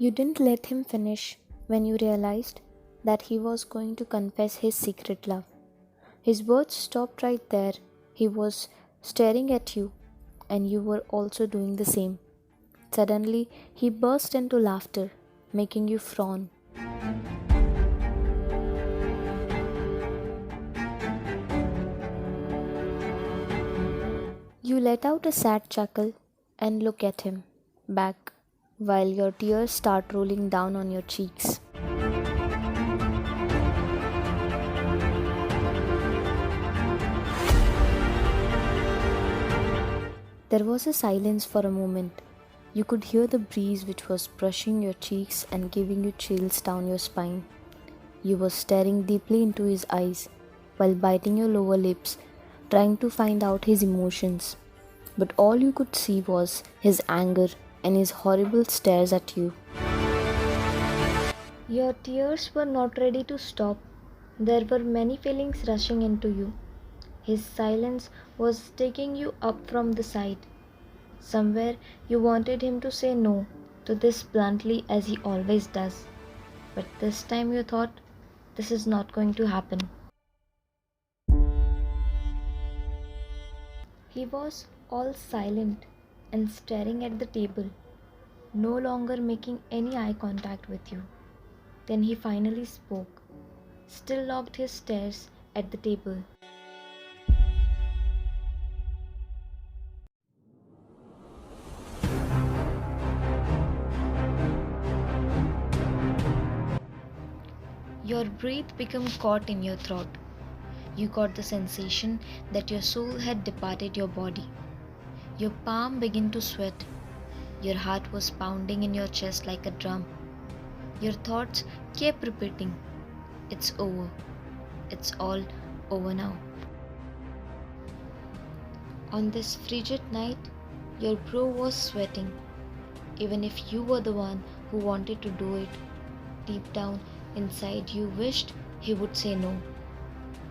You didn't let him finish when you realized that he was going to confess his secret love. His words stopped right there. He was staring at you, and you were also doing the same. Suddenly, he burst into laughter, making you frown. You let out a sad chuckle and look at him back while your tears start rolling down on your cheeks. There was a silence for a moment. You could hear the breeze which was brushing your cheeks and giving you chills down your spine. You were staring deeply into his eyes while biting your lower lips, trying to find out his emotions. But all you could see was his anger and his horrible stares at you. Your tears were not ready to stop. There were many feelings rushing into you. His silence was taking you up from the side. Somewhere you wanted him to say no to this bluntly as he always does. But this time you thought, this is not going to happen. He was all silent and staring at the table, no longer making any eye contact with you. Then he finally spoke, still locked his stares at the table. Your breath became caught in your throat. You got the sensation that your soul had departed your body. Your palm began to sweat. Your heart was pounding in your chest like a drum. Your thoughts kept repeating, "It's over. It's all over now." On this frigid night, your bro was sweating. Even if you were the one who wanted to do it, deep down inside you wished he would say no.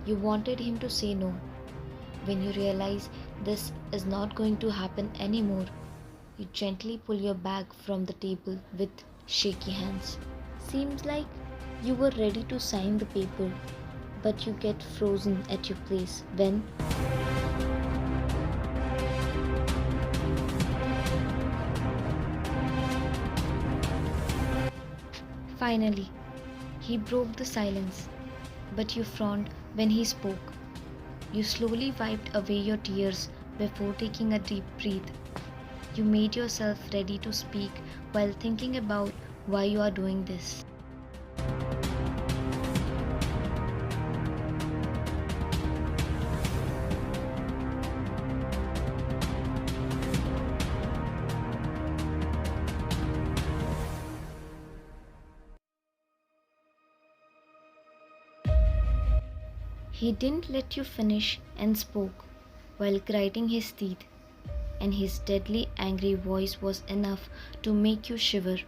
You wanted him to say no. When you realize this is not going to happen anymore, you gently pull your bag from the table with shaky hands. Seems like you were ready to sign the paper, but you get frozen at your place when finally he broke the silence, but you frowned when he spoke. You slowly wiped away your tears before taking a deep breath. You made yourself ready to speak while thinking about why you are doing this. He didn't let you finish and spoke while grinding his teeth, and his deadly angry voice was enough to make you shiver.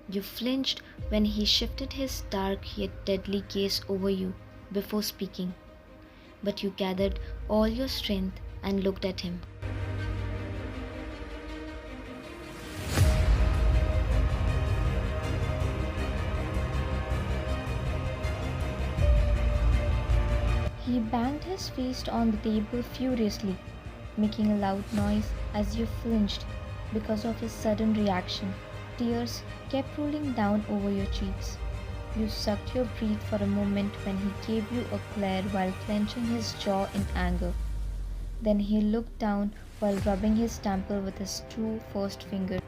You flinched when he shifted his dark yet deadly gaze over you before speaking, but you gathered all your strength and looked at him. He banged his fist on the table furiously, making a loud noise as you flinched because of his sudden reaction. Tears kept rolling down over your cheeks. You sucked your breath for a moment when he gave you a glare while clenching his jaw in anger. Then he looked down while rubbing his temple with his two first fingers.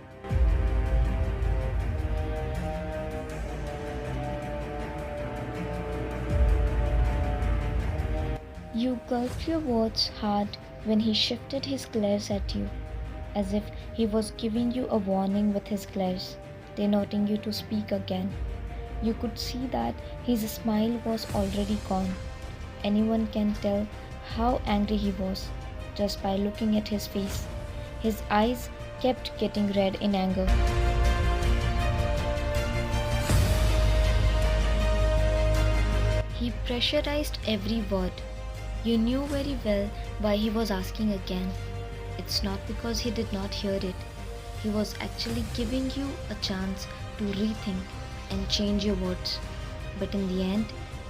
You gulped your words hard when he shifted his glares at you, as if he was giving you a warning with his glares, denoting you to speak again. You could see that his smile was already gone. Anyone can tell how angry he was just by looking at his face. His eyes kept getting red in anger. He pressurized every word. You knew very well why he was asking again. It's not because he did not hear it. He was actually giving you a chance to rethink and change your words. But in the end,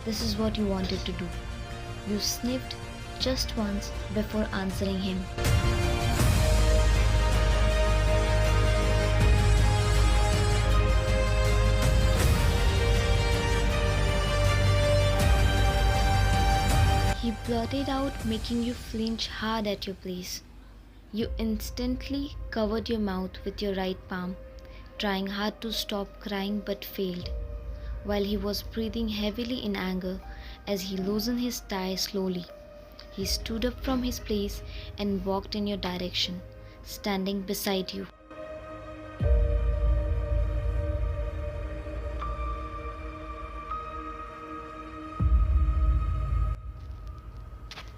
this is what you wanted to do. You sniffed just once before answering him. He blurted out, making you flinch hard at your place. You instantly covered your mouth with your right palm, trying hard to stop crying but failed, while he was breathing heavily in anger as he loosened his tie slowly. He stood up from his place and walked in your direction, standing beside you.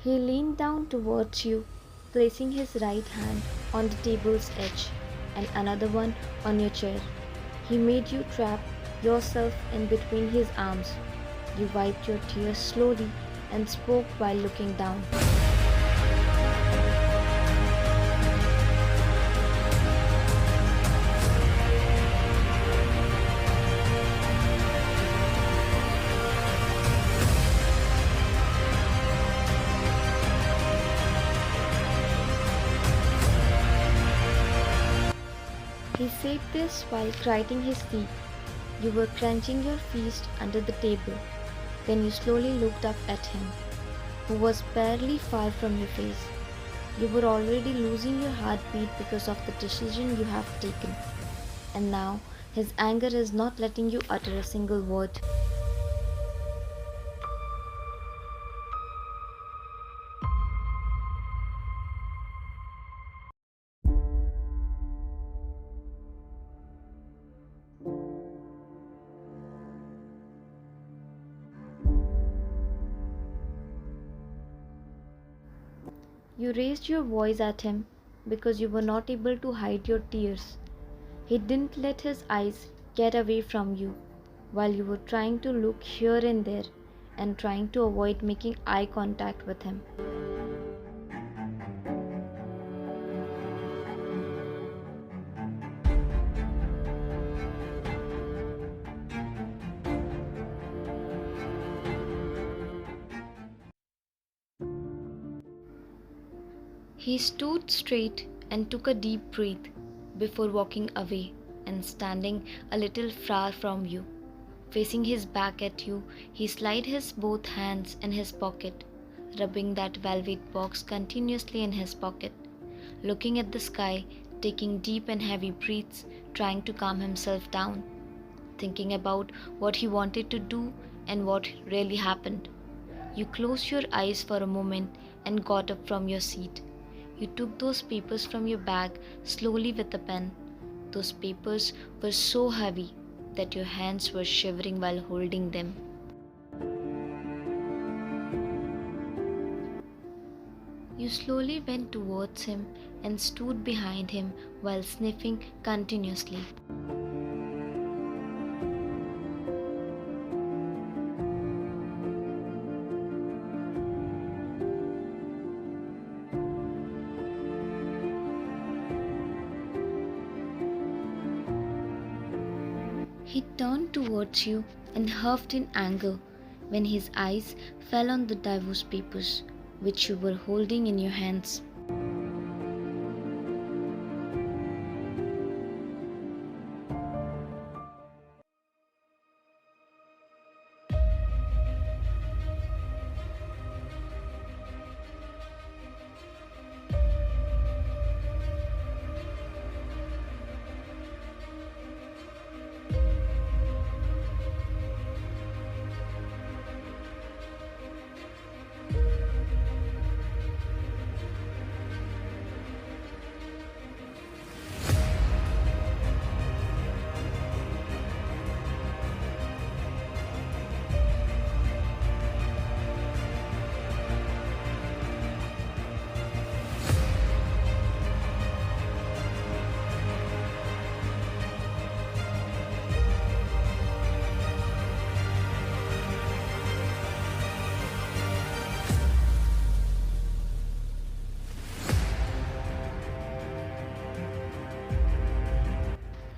He leaned down towards you, placing his right hand on the table's edge and another one on your chair. He made you trap yourself in between his arms. You wiped your tears slowly and spoke while looking down. He said this while grinding his teeth. You were crunching your fist under the table. Then you slowly looked up at him, who was barely far from your face. You were already losing your heartbeat because of the decision you have taken. And now his anger is not letting you utter a single word. You raised your voice at him because you were not able to hide your tears. He didn't let his eyes get away from you while you were trying to look here and there and trying to avoid making eye contact with him. He stood straight and took a deep breath before walking away and standing a little far from you. Facing his back at you, he slid his both hands in his pocket, rubbing that velvet box continuously in his pocket, looking at the sky, taking deep and heavy breaths, trying to calm himself down, thinking about what he wanted to do and what really happened. You closed your eyes for a moment and got up from your seat. You took those papers from your bag slowly with a pen. Those papers were so heavy that your hands were shivering while holding them. You slowly went towards him and stood behind him while sniffing continuously. He turned towards you and huffed in anger when his eyes fell on the divorce papers, which you were holding in your hands.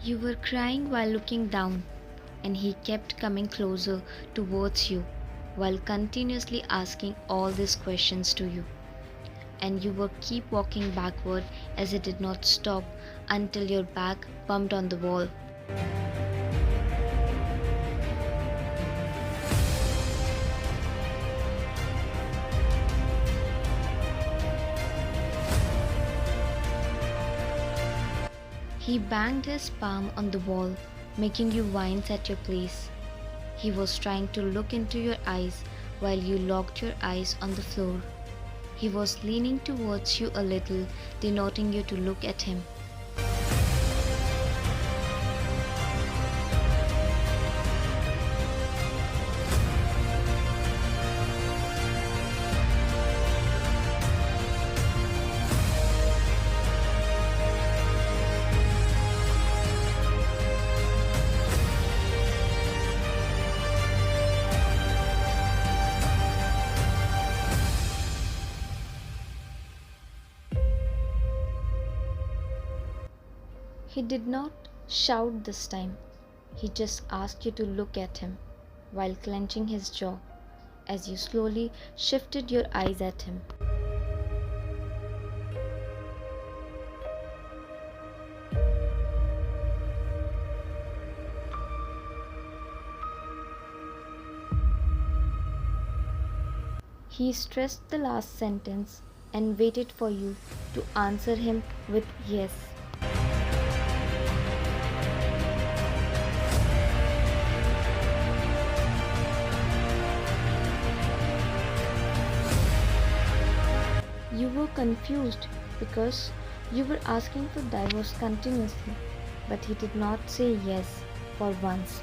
You were crying while looking down, and he kept coming closer towards you while continuously asking all these questions to you. And you were keep walking backward as he did not stop until your back bumped on the wall. He banged his palm on the wall, making you wince at your place. He was trying to look into your eyes while you locked your eyes on the floor. He was leaning towards you a little, denoting you to look at him. He did not shout this time. He just asked you to look at him while clenching his jaw as you slowly shifted your eyes at him. He stressed the last sentence and waited for you to answer him with yes. You were confused because you were asking for divorce continuously, but he did not say yes for once.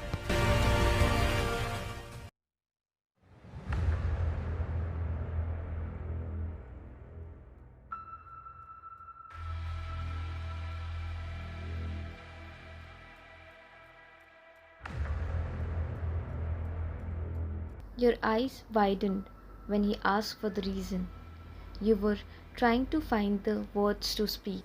Your eyes widened when he asked for the reason. You were trying to find the words to speak.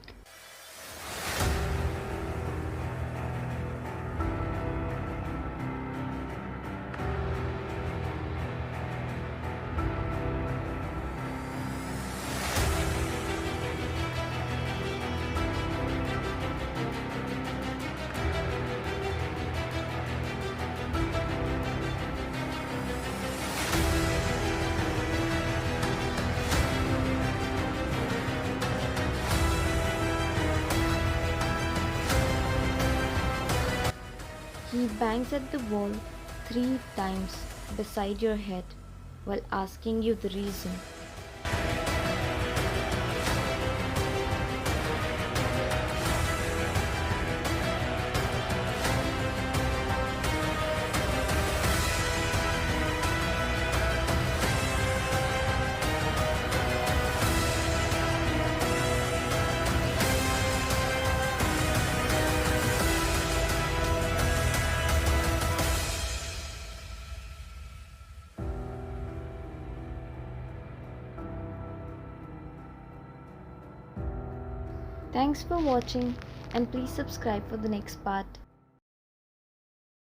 He bangs at the wall 3 times beside your head while asking you the reason. Thanks for watching, and please subscribe for the next part.